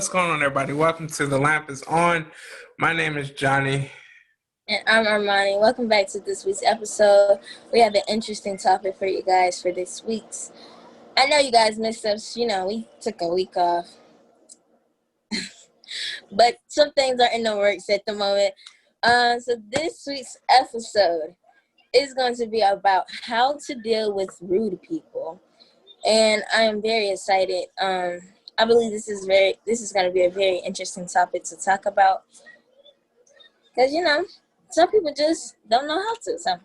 What's going on, everybody? Welcome to The Lamp is On. My name is Johnny. And I'm Armoni. Welcome back to this week's episode. We have an interesting topic for you guys for this week's. I know you guys missed us. We took a week off. But some things are in the works at the moment. So this week's episode is going to be about how to deal with rude people. And I am very excited. I believe this is going to be a very interesting topic to talk about. Because, some people just don't know how to. So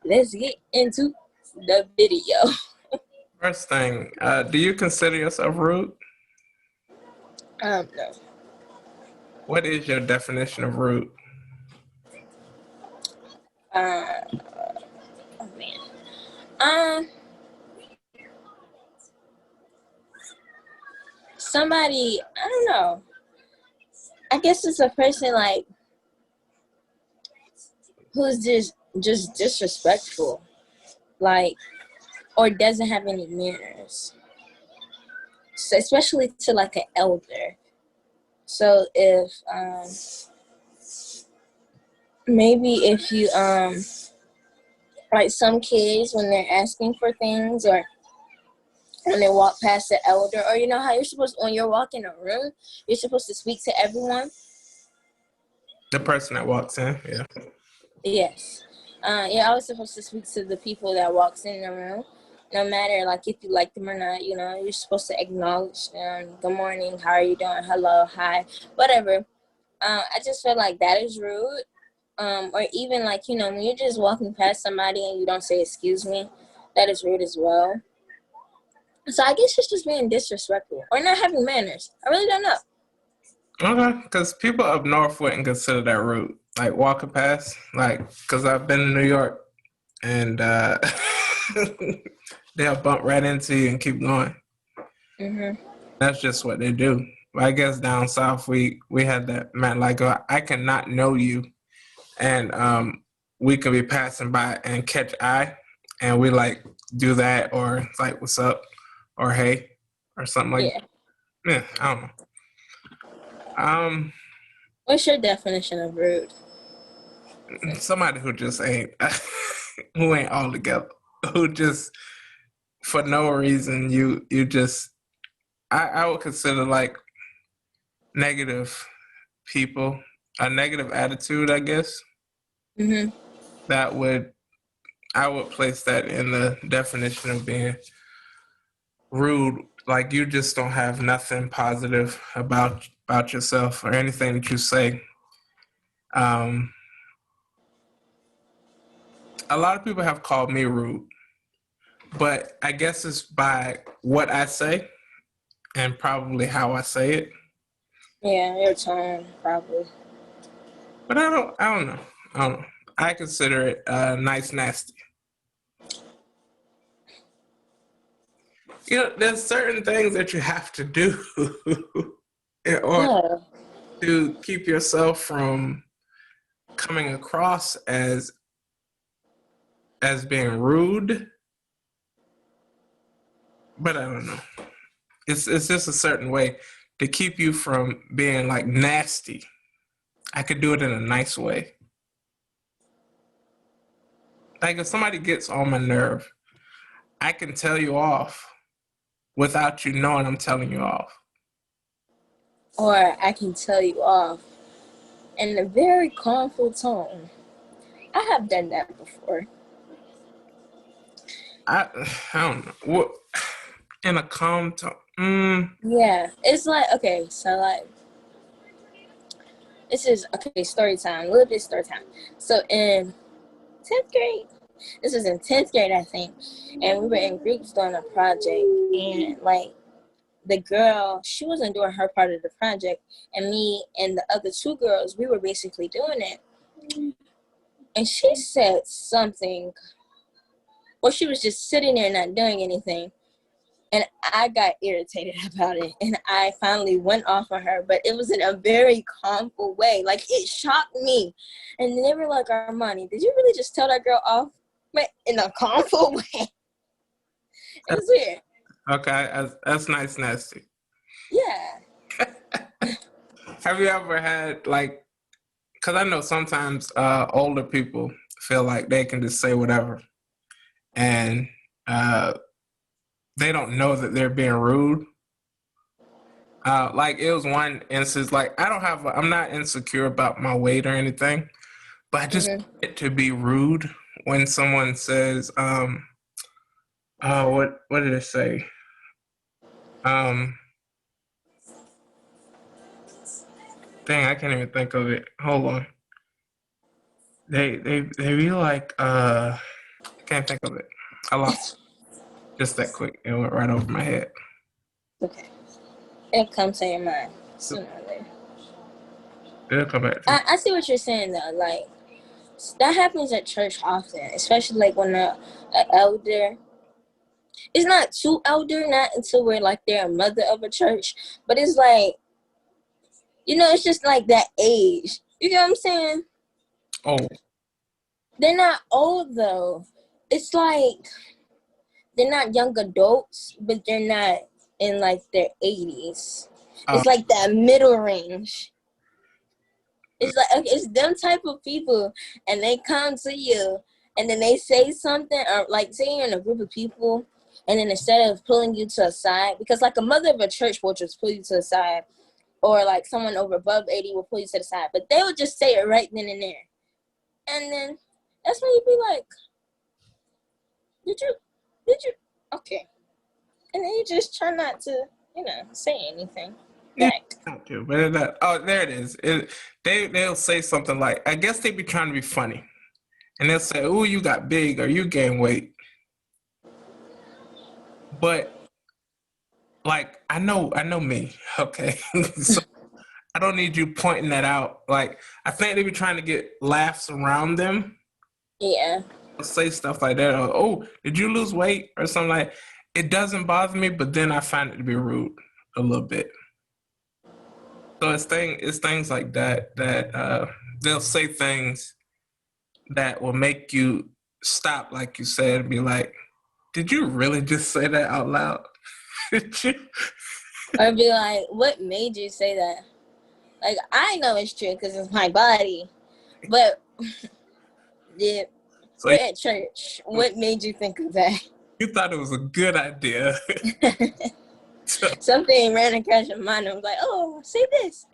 let's get into the video. First thing, do you consider yourself rude? No. What is your definition of rude? Oh man. Somebody, I don't know. I guess it's a person like who's just disrespectful, like, or doesn't have any manners. So especially to like an elder. So if maybe if you like some kids when they're asking for things or when they walk past the elder, or how you're supposed, when you're walking a room, you're supposed to speak to everyone. The person that walks in, yeah. Yes. You're always supposed to speak to the people that walks in the room, no matter like if you like them or not. You're supposed to acknowledge them. Good morning. How are you doing? Hello. Hi. Whatever. I just feel like that is rude. Or even like when you're just walking past somebody and you don't say excuse me, that is rude as well. So I guess it's just being disrespectful or not having manners. I really don't know. Okay, because people up north wouldn't consider that rude. Like walking past, because I've been in New York and they'll bump right into you and keep going. Mm-hmm. That's just what they do. I guess down south we had that, man, like I cannot know you and we could be passing by and catch eye and we like do that or it's like what's up or hey or something like that. Yeah, I don't know. What's your definition of rude? Somebody who just ain't who ain't all together, who just for no reason you just I would consider like negative people, a negative attitude, I guess. Mm-hmm. I would place that in the definition of being rude. Like you just don't have nothing positive about yourself or anything that you say. A lot of people have called me rude, but I guess it's by what I say and probably how I say it. Yeah, your tone probably. But I don't know. I consider it nice nasty. There's certain things that you have to do in order to keep yourself from coming across as being rude. But I don't know. It's just a certain way to keep you from being like nasty. I could do it in a nice way. Like if somebody gets on my nerve, I can tell you off without you knowing I'm telling you off. Or I can tell you off in a very calmful tone. I have done that before. I don't know. What in a calm tone? Yeah, it's like, okay, so like, this is, okay, story time, a little bit story time. So in 10th grade, this was in 10th grade, I think, and we were in groups doing a project, and like, the girl, she wasn't doing her part of the project, and me and the other two girls, we were basically doing it. And she said something, or she was just sitting there not doing anything. And I got irritated about it. And I finally went off on her, but it was in a very calmful way. Like, it shocked me. And they were like, Armoni, did you really just tell that girl off? But in a calmful way. It was weird. Okay, that's nice nasty. Yeah. Have you ever had like? Because I know sometimes older people feel like they can just say whatever, and uh, they don't know that they're being rude. Like it was one instance, like I'm not insecure about my weight or anything, but I just Mm-hmm. want it to be rude when someone says, what did it say? Um, dang, I can't even think of it. Hold on. They be like, I can't think of it. I lost just that quick. It went right over my head. Okay. It comes to your mind sooner or later. It'll come back to me. I see what you're saying though. Like that happens at church often, especially like when a elder. It's not too elder, not until we're like they're a mother of a church, but it's like it's just like that age. You get what I'm saying? Oh, They're not old though. It's like they're not young adults, but they're not in like their 80s. uh, It's like that middle range. It's like okay, it's them type of people, and they come to you, and then they say something, or like say you're in a group of people, and then instead of pulling you to a side, because like a mother of a church will just pull you to the side, or like someone over above 80 will pull you to the side, but they will just say it right then and there, and then that's when you be like, did you, okay, and then you just try not to, say anything yeah, back. not to, but oh, there it is. They'll say something like, I guess they be trying to be funny, and they'll say, "Oh, you got big or you gain weight," but like I know me, okay, so I don't need you pointing that out. Like I think they be trying to get laughs around them. Yeah. They'll say stuff like that. Or, oh, did you lose weight or something like? It doesn't bother me, but then I find it to be rude a little bit. So it's things like that that they'll say things that will make you stop, like you said, and be like, "Did you really just say that out loud?" Did you? Or be like, what made you say that? Like, I know it's true because it's my body. But, yeah, So we're at church. What made you think of that? you thought it was a good idea. So, Something ran across your mind and was like, oh, say this.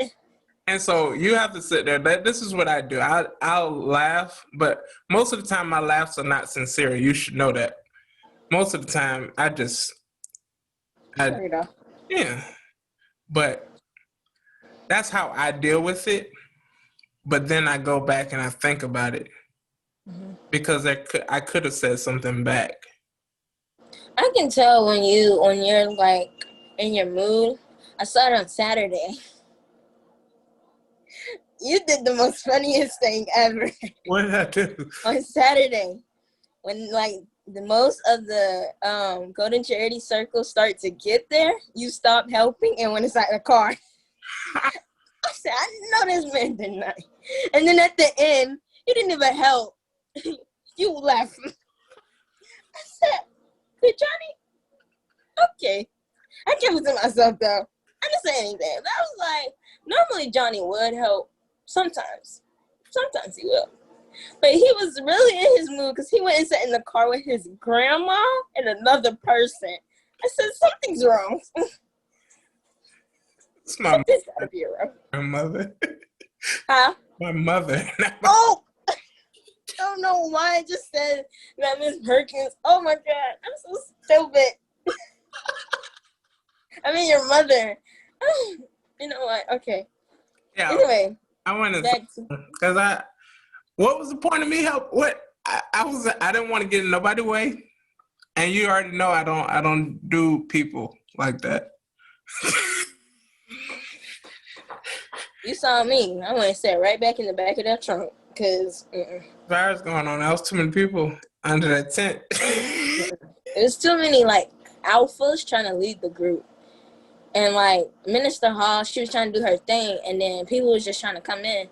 and so you have to sit there. This is what I do. I'll laugh, but most of the time my laughs are not sincere. You should know that. Most of the time I Sure enough. yeah. But that's how I deal with it. But then I go back and I think about it because I could have said something back. I can tell when you're like in your mood. I saw it on Saturday. You did the most funniest thing ever. What did I do? On Saturday. When like the most of the golden charity circles start to get there, you stop helping and went inside the car. I said, I didn't know this man tonight. And then at the end, you didn't even help. You left. I said, good Johnny? Okay. I kept it to myself though. I didn't say anything. But I was like, normally Johnny would help. Sometimes. Sometimes he will. But he was really in his mood because he went and sat in the car with his grandma and another person. I said, something's wrong. It's my Something's gotta be wrong. mother. Huh? My mother. Oh! I don't know why I just said that Miss Perkins. Oh my God. I'm so stupid. I mean, your mother. You know what? Okay. Yeah. Anyway. I want to because what was the point of me help? What I didn't want to get in nobody's way, and you already know I don't do people like that. You saw me. I went and sat right back in the back of that trunk because Virus going on. There was too many people under that tent. there's too many like alphas trying to lead the group. And like Minister Hall, she was trying to do her thing, and then people was just trying to come in.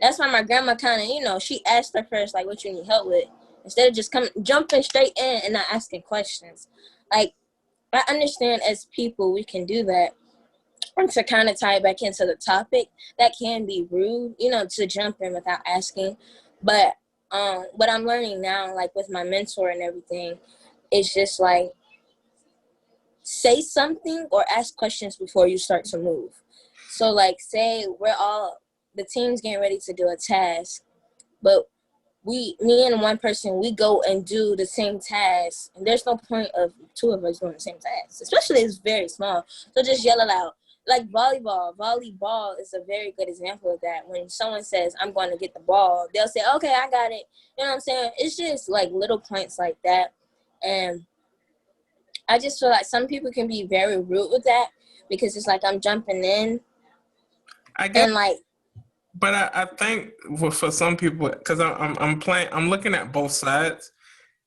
That's why my grandma kind of, she asked her first, like, what you need help with, instead of just jumping straight in and not asking questions. Like, I understand as people we can do that, and to kind of tie it back into the topic, that can be rude, you know, to jump in without asking. But what I'm learning now, like with my mentor and everything, is just like say something or ask questions before you start to move. So like say the team's getting ready to do a task, but me and one person, we go and do the same task, and there's no point of two of us doing the same task, especially if it's very small. So just yell it out. Like volleyball is a very good example of that. When someone says, I'm going to get the ball, they'll say, okay, I got it. You know what I'm saying? It's just like little points like that. And I just feel like some people can be very rude with that, because it's like I'm jumping in I guess, and like, but I think for some people, because I'm looking at both sides,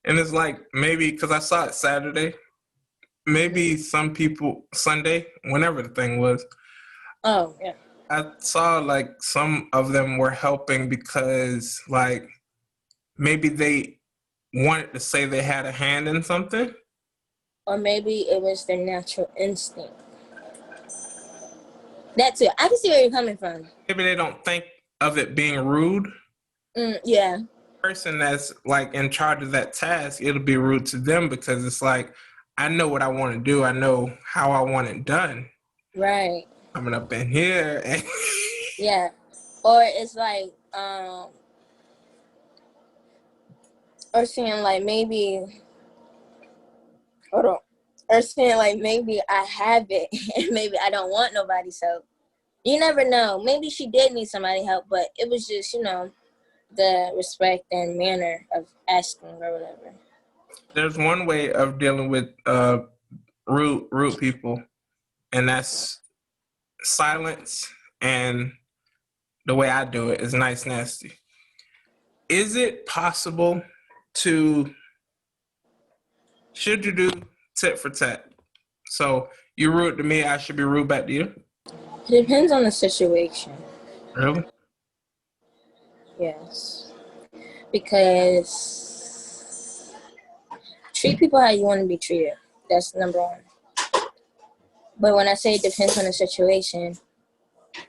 and it's like maybe because I saw it Saturday, maybe some people Sunday, whenever the thing was, oh yeah, I saw like some of them were helping because like maybe they wanted to say they had a hand in something. or maybe it was their natural instinct. That too. I can see where you're coming from. Maybe they don't think of it being rude. Yeah. Person that's like in charge of that task, it'll be rude to them because it's like, I know what I want to do. I know how I want it done. Right. Coming up in here. And Yeah. Or it's like, or saying like maybe, hold on. Or saying like maybe I have it and maybe I don't want nobody's help. You never know. Maybe she did need somebody's help, but it was just, you know, the respect and manner of asking or whatever. there's one way of dealing with rude people, and that's silence. And the way I do it is nice, nasty. Is it possible to, should you do tit for tat? So you rude to me, I should be rude back to you? It depends on the situation. Really? Yes. Because treat people how you want to be treated. That's number one. But when I say it depends on the situation,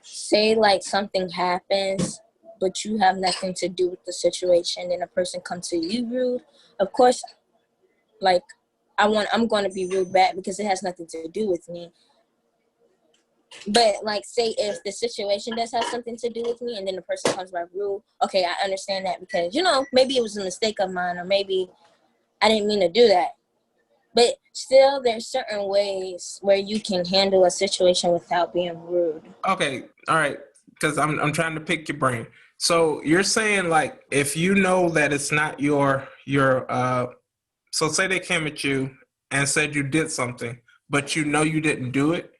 say like something happens, but you have nothing to do with the situation, and a person comes to you rude. Of course, like I'm going to be rude back because it has nothing to do with me. But like say if the situation does have something to do with me, and then the person comes by rude, okay, I understand that because, you know, maybe it was a mistake of mine, or maybe I didn't mean to do that. But still, there's certain ways where you can handle a situation without being rude. Okay, all right. Because I'm trying to pick your brain. So you're saying like if you know that it's not your so say they came at you and said you did something, but you know you didn't do it,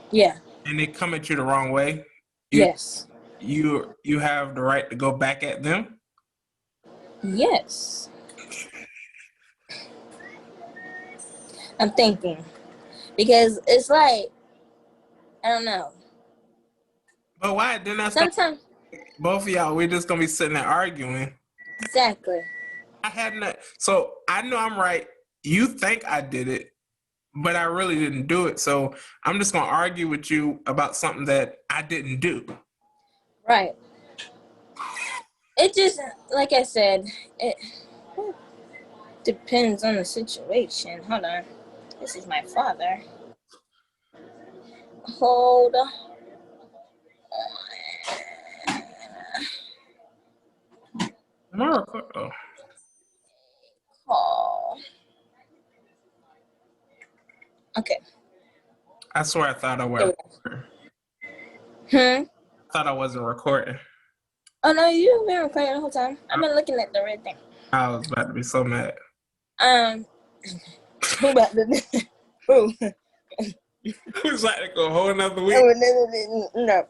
Yeah. and they come at you the wrong way, you Yes. you have the right to go back at them. Yes. I'm thinking. Because it's like, I don't know. But why? Then that's gonna, Sometimes, both of y'all, we're just gonna be sitting there arguing. exactly. I had not. So I know I'm right. You think I did it, but I really didn't do it. So I'm just gonna argue with you about something that I didn't do. Right. It just, like I said, it depends on the situation. Hold on. This is my father. Hold on. Am I oh. Call. Okay. I swear I thought I was. Hmm? I thought I wasn't recording. Oh, no, you've been recording the whole time. I've been looking at the red thing. I was about to be so mad. Who about the... Who? It was like a whole another week. Oh, no.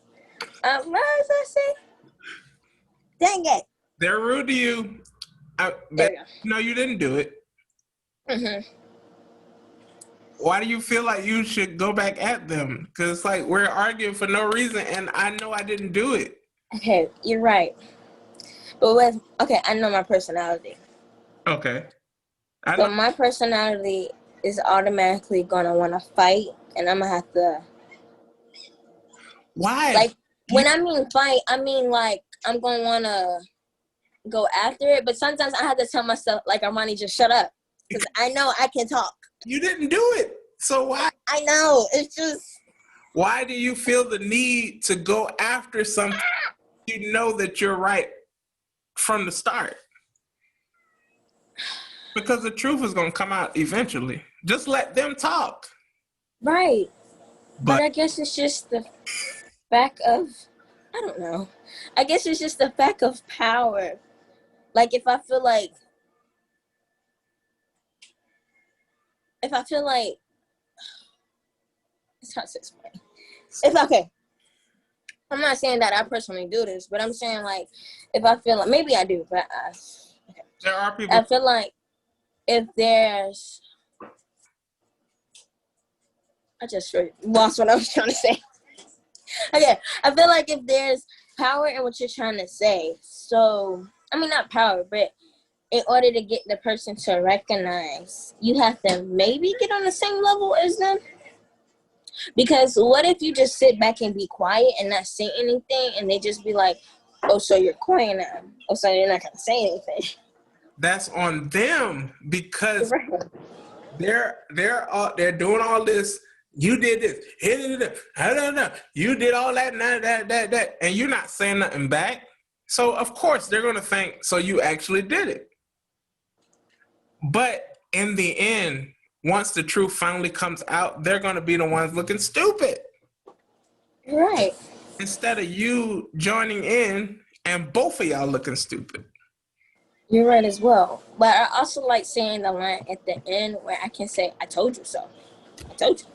What was I saying? Dang it. They're rude to you. There we go. No, you didn't do it. Mm-hmm. Why do you feel like you should go back at them? Because it's like we're arguing for no reason, and I know I didn't do it. Okay, you're right. But I know my personality. Okay. So my personality is automatically gonna want to fight, and I'm gonna have to Why? Like, when I mean fight, I mean, like, I'm going to want to go after it. But sometimes I have to tell myself, like, Armani, just shut up. Because I know I can talk. You didn't do it. So why? I know. It's just... Why do you feel the need to go after something you know that you're right from the start? Because the truth is going to come out eventually. Just let them talk. Right. But But I guess it's just the fact of... I don't know. I guess it's just the fact of power. Like, if I feel like... it's hard to explain. Okay. I'm not saying that I personally do this, but I'm saying, like, if I feel like, maybe I do, but okay. There are people. I feel like if there's... I just lost what I was trying to say. Okay, I feel like if there's power in what you're trying to say, so, I mean, not power, but in order to get the person to recognize, you have to maybe get on the same level as them. Because what if you just sit back and be quiet and not say anything, and they just be like, oh, so you're quiet now. Oh, so you're not going to say anything. That's on them because they're doing all this. You did this. You did all that, that, and you're not saying nothing back. So of course they're gonna think so you actually did it. But in the end, once the truth finally comes out, they're gonna be the ones looking stupid. Right. Instead of you joining in and both of y'all looking stupid. You're right as well. But I also like saying the line at the end where I can say, I told you so. I told you.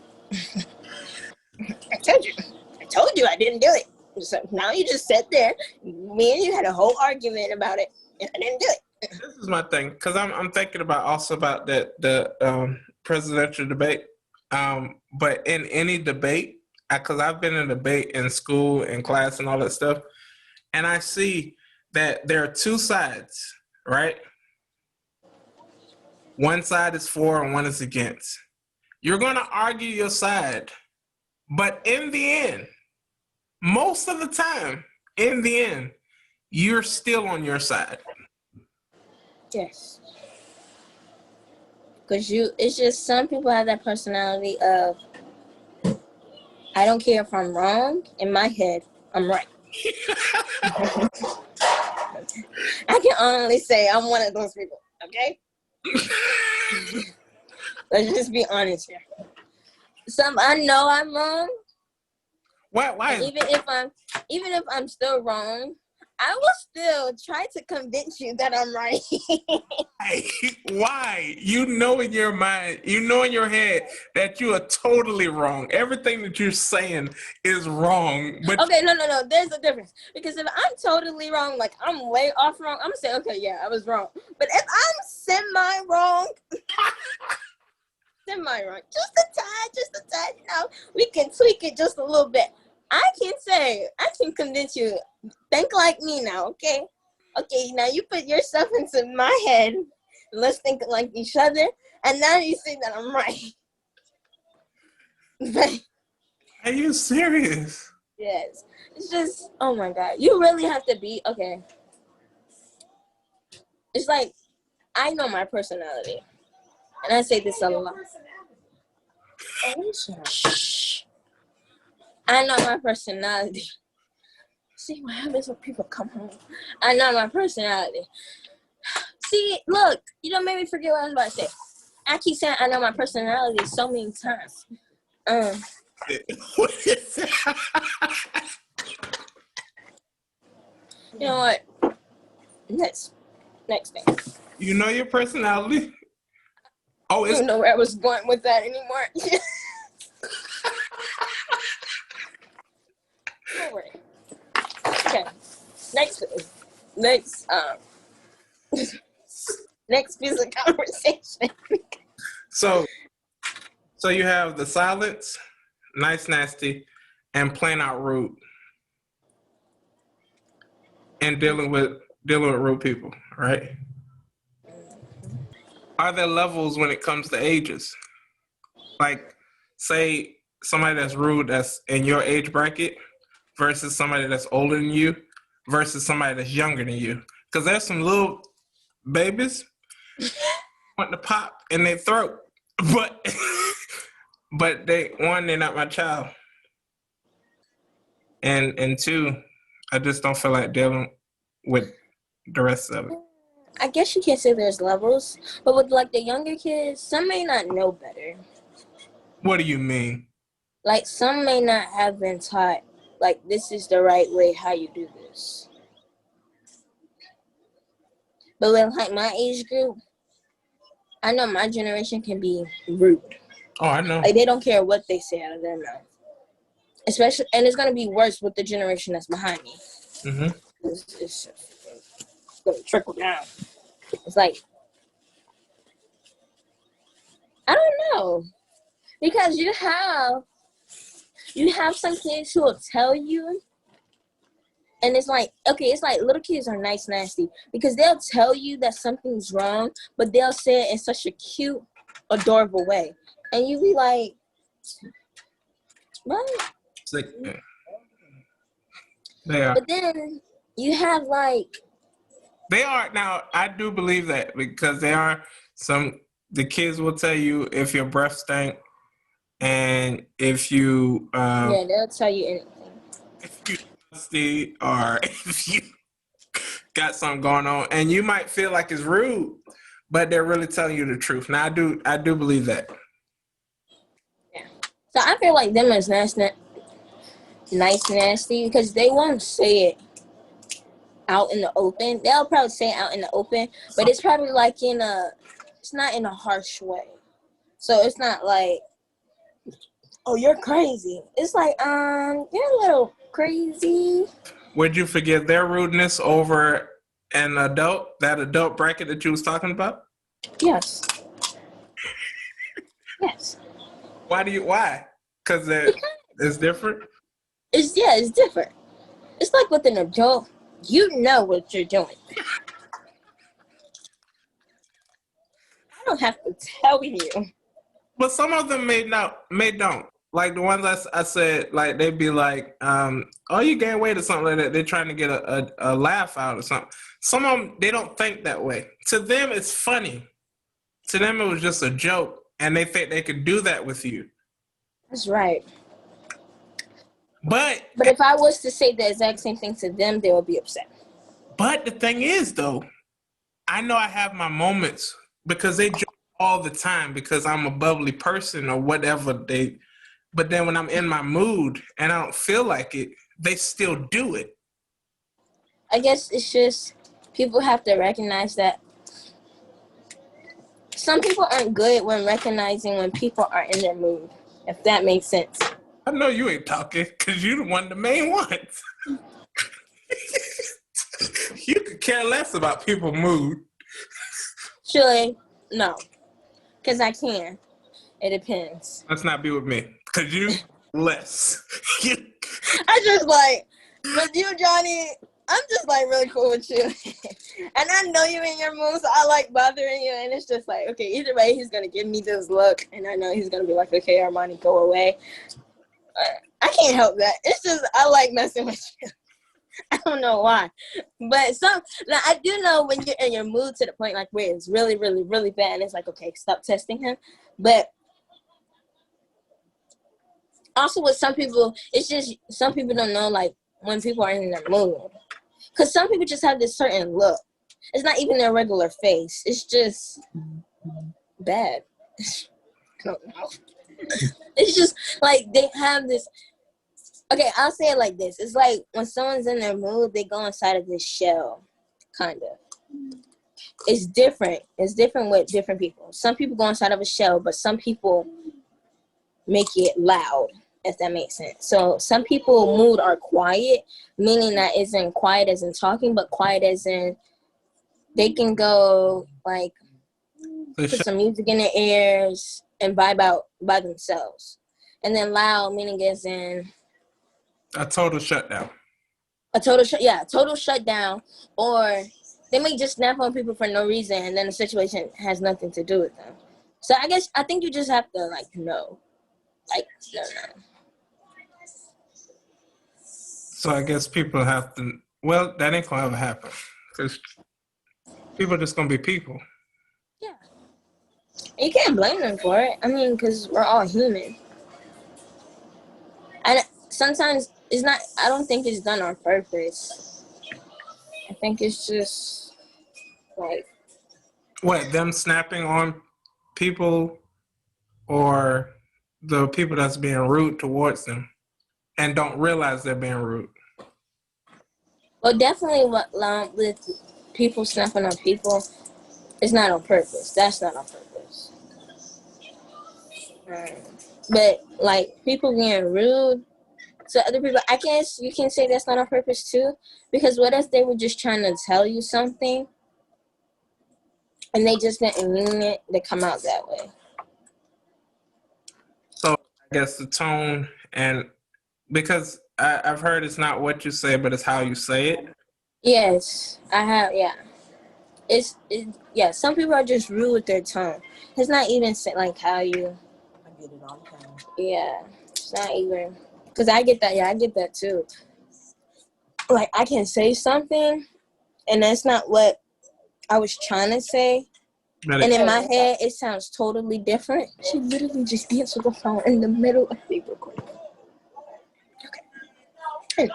I told you. I told you I didn't do it. So now you just sat there. Me and you had a whole argument about it, and I didn't do it. This is my thing, because I'm thinking about the presidential debate. But in any debate, because I've been in a debate in school, in class, and all that stuff, and I see that there are two sides, right? One side is for and one is against. You're going to argue your side, but in the end, most of the time, in the end, you're still on your side. Yes. Because it's just some people have that personality of, I don't care if I'm wrong. In my head, I'm right. I can honestly say I'm one of those people, okay? Let's just be honest here. I know I'm wrong. Why? Even if I'm still wrong, I will still try to convince you that I'm right. Why? You know in your mind, you know in your head that you are totally wrong. Everything that you're saying is wrong. But okay, no. There's a difference. Because if I'm totally wrong, like I'm way off wrong, I'm gonna say, okay, yeah, I was wrong. But if I'm semi-wrong, just a tad, we can tweak it just a little bit. I can convince you, think like me now, okay? Okay, now you put yourself into my head, and let's think like each other, and now you see that I'm right. Are you serious? Yes. It's just, oh my God. You really have to be, okay. It's like, I know my personality. And I say this a lot. Shh. I know my personality. See what happens when people come home. I know my personality. See, look, you don't make me forget what I was about to say. I keep saying I know my personality so many times. What is that? You know what? Next thing. You know your personality? Oh, I don't know where I was going with that anymore. Don't worry. Okay. Next piece of conversation. So you have the silence, nice nasty, and plain out rude. And dealing with rude people, right? Are there levels when it comes to ages? Like, say somebody that's rude that's in your age bracket, versus somebody that's older than you versus somebody that's younger than you. Because there's some little babies want to pop in their throat, but they're not my child, and two, I just don't feel like dealing with the rest of it. I guess you can say there's levels, but with like the younger kids, some may not know better. What do you mean? Like some may not have been taught like this is the right way how you do this. But with like my age group, I know my generation can be rude. Oh, I know. Like they don't care what they say out of their mouth. Especially, and it's gonna be worse with the generation that's behind me. Mm-hmm. It's gonna trickle down. It's like I don't know, because you have some kids who will tell you, and it's like, okay, it's like little kids are nice nasty because they'll tell you that something's wrong, but they'll say it in such a cute, adorable way, and you be like, what? It's like, they are. But then you have like. They are. Now, I do believe that because the kids will tell you if your breath stank and if you Yeah, they'll tell you anything. if you dusty or if you got something going on, and you might feel like it's rude, but they're really telling you the truth. Now, I do believe that. Yeah. So I feel like them is nice nasty because they won't say it out in the open. They'll probably say it out in the open, but it's probably like it's not in a harsh way. So it's not like, oh, you're crazy. It's like, you're a little crazy. Would you forgive their rudeness over that adult bracket that you was talking about? Yes. Yes. Why? Because it's different? It's different. It's like with an adult, you know what you're doing. I don't have to tell you. But some of them may don't. Like the ones I said, like they'd be like, "Oh, you gained weight" or something like that. They're trying to get a laugh out or something. Some of them, they don't think that way. To them, it's funny. To them, it was just a joke, and they think they could do that with you. That's right. But if I was to say the exact same thing to them, they would be upset. But the thing is, though, I know I have my moments because they joke all the time because I'm a bubbly person or whatever they. But then when I'm in my mood and I don't feel like it, they still do it. I guess it's just people have to recognize that some people aren't good when recognizing when people are in their mood, if that makes sense. I know you ain't talking because you're the main ones. You could care less about people's mood. Surely, no. Because I can. It depends. Let's not be with me because you less. I just like, with you, Johnny, I'm just like really cool with you. And I know you in your mood, so I like bothering you. And it's just like, okay, either way, he's going to give me this look. And I know he's going to be like, okay, Armani, go away. I can't help that. It's just, I like messing with you. I don't know why. But now I do know when you're in your mood to the point like where it's really, really, really bad. And it's like, okay, stop testing him. But also with some people, it's just some people don't know like when people are in their mood. Because some people just have this certain look. It's not even their regular face. It's just bad. I don't know. It's just like they have this. Okay, I'll say it like this. It's like when someone's in their mood, they go inside of this shell, kind of. It's different. It's different with different people. Some people go inside of a shell, but some people make it loud, if that makes sense. So some people mood are quiet, meaning that isn't quiet as in talking, but quiet as in they can go like put some music in their ears and vibe out by themselves. And then loud, meaning as in a total shutdown. Total shutdown, or they may just snap on people for no reason, and then the situation has nothing to do with them. So I think you just have to know, no. So I guess people have to. Well, that ain't gonna ever happen because people are just gonna be people. Yeah. You can't blame them for it. I mean, because we're all human. And sometimes it's not, I don't think it's done on purpose. I think it's just like, What, them snapping on people or the people that's being rude towards them and don't realize they're being rude? well, definitely with people snapping on people, it's not on purpose. That's not on purpose. But like people being rude to other people, I guess you can say that's not on purpose too. Because what if they were just trying to tell you something and they just didn't mean it to come out that way? So I guess the tone, and because I've heard it's not what you say, but it's how you say it. Yes, I have. Yeah, yeah. Some people are just rude with their tone. It's not even like how you. I get it all the time. Yeah, it's not even because I get that. Yeah, I get that too. Like I can say something, and that's not what I was trying to say. But And in my head, it sounds totally different. She literally just answered the phone in the middle of the recording. Okay. Anyway.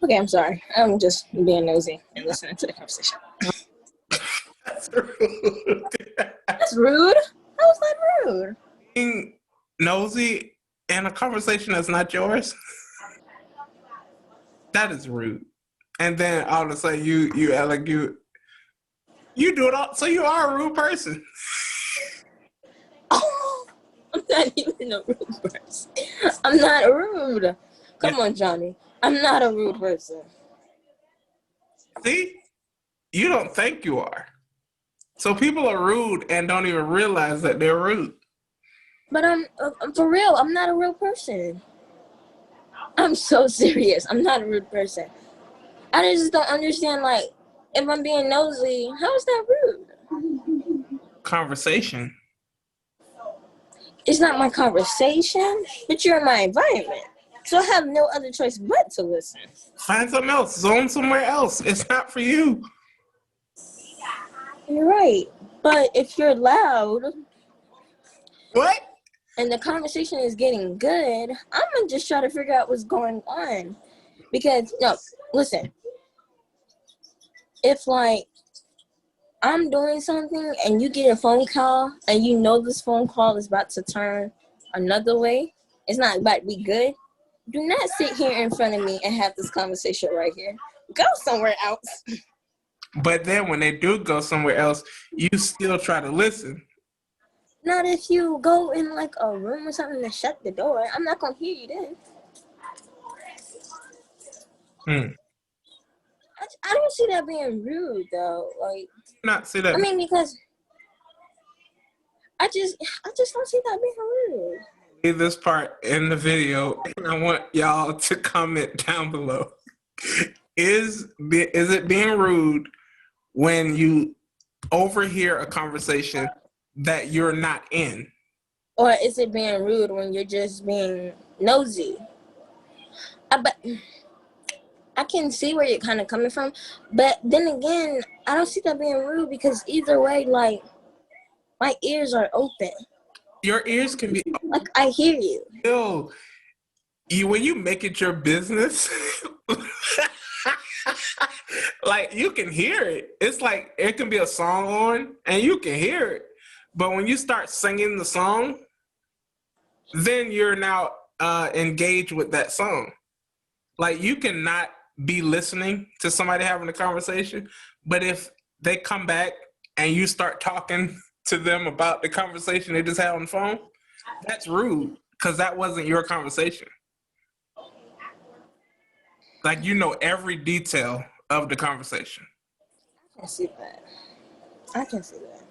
Okay, I'm sorry. I'm just being nosy and listening to the conversation. that's rude. That's rude. How was that rude? Being nosy in a conversation that's not yours, that is rude. And then all of a sudden you act like you do it all, so you are a rude person. Oh, I'm not even a rude person. I'm not rude. Come on, Johnny. I'm not a rude person. See? You don't think you are. So people are rude and don't even realize that they're rude. But I'm for real. I'm not a rude person. I'm so serious. I'm not a rude person. I just don't understand. Like, if I'm being nosy, how is that rude? Conversation. It's not my conversation, but you're in my environment. So I have no other choice but to listen. Find something else. Zone somewhere else. It's not for you. You're right. But if you're loud What? and the conversation is getting good, I'm going to just try to figure out what's going on. Because, no, listen. If, like, I'm doing something and you get a phone call and you know this phone call is about to turn another way, it's not about to be good, do not sit here in front of me and have this conversation right here. Go somewhere else. But then when they do go somewhere else, you still try to listen. Not if you go in like a room or something and shut the door. I'm not gonna hear you then. I don't see that being rude though. Like, Not see that. I mean, because I just don't see that being rude. Leave this part in the video, and I want y'all to comment down below. Is it being rude when you overhear a conversation that you're not in? Or is it being rude when you're just being nosy? But I can see where you're kind of coming from, but then again, I don't see that being rude because either way, like, my ears are open. Your ears can be Like, I hear you. Yo, when you make it your business, like you can hear it. It's like it can be a song on and you can hear it. But when you start singing the song, then you're now engaged with that song. Like you cannot be listening to somebody having a conversation, but if they come back and you start talking to them about the conversation they just had on the phone, that's rude because that wasn't your conversation. Like you know every detail of the conversation. I can see that. I can see that.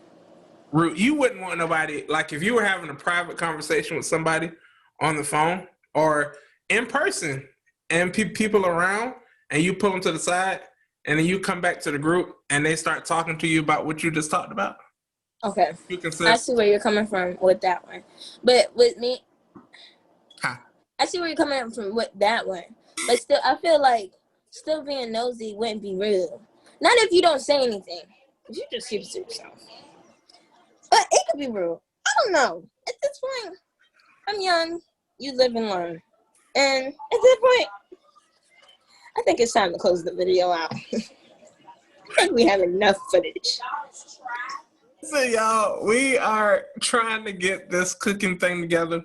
Rude. You wouldn't want nobody, like if you were having a private conversation with somebody on the phone or in person and people around and you pull them to the side and then you come back to the group and they start talking to you about what you just talked about. Okay. You can I say, see where you're coming from with that one. But with me, huh. I see where you're coming from with that one. But still, I feel like still being nosy wouldn't be rude. Not if you don't say anything. You just keep it to yourself. But it could be rude. I don't know. At this point, I'm young. You live and learn. And at this point, I think it's time to close the video out. I think we have enough footage. So y'all, we are trying to get this cooking thing together.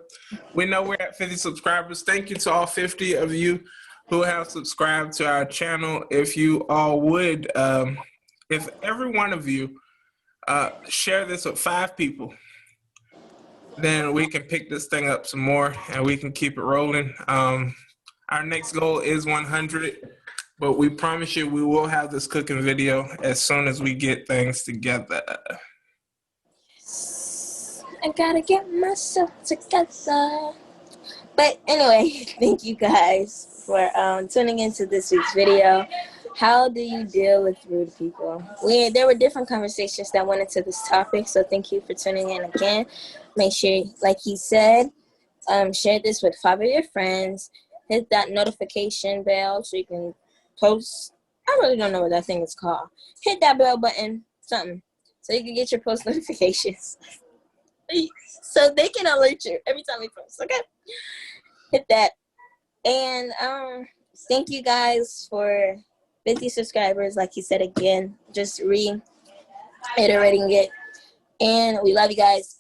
We know we're at 50 subscribers. Thank you to all 50 of you who have subscribed to our channel. If you all would, if every one of you share this with 5 people, then we can pick this thing up some more and we can keep it rolling. Our next goal is 100, but we promise you we will have this cooking video as soon as we get things together. I gotta get myself together. But anyway, thank you guys for tuning into this week's video. How do you deal with rude people? There were different conversations that went into this topic, so thank you for tuning in again. Make sure, like he said, share this with 5 of your friends. Hit that notification bell so you can post. I really don't know what that thing is called. Hit that bell button, something, so you can get your post notifications. So they can alert you every time we post, okay? Hit that. And thank you guys for 50 subscribers, like he said again, just reiterating it. And we love you guys.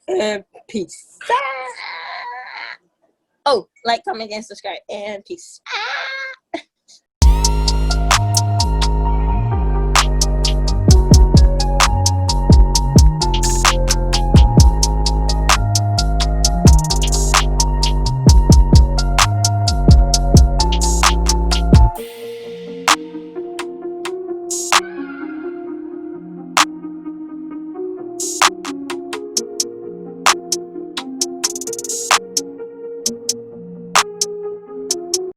And peace. Oh, like, comment, and subscribe. And peace.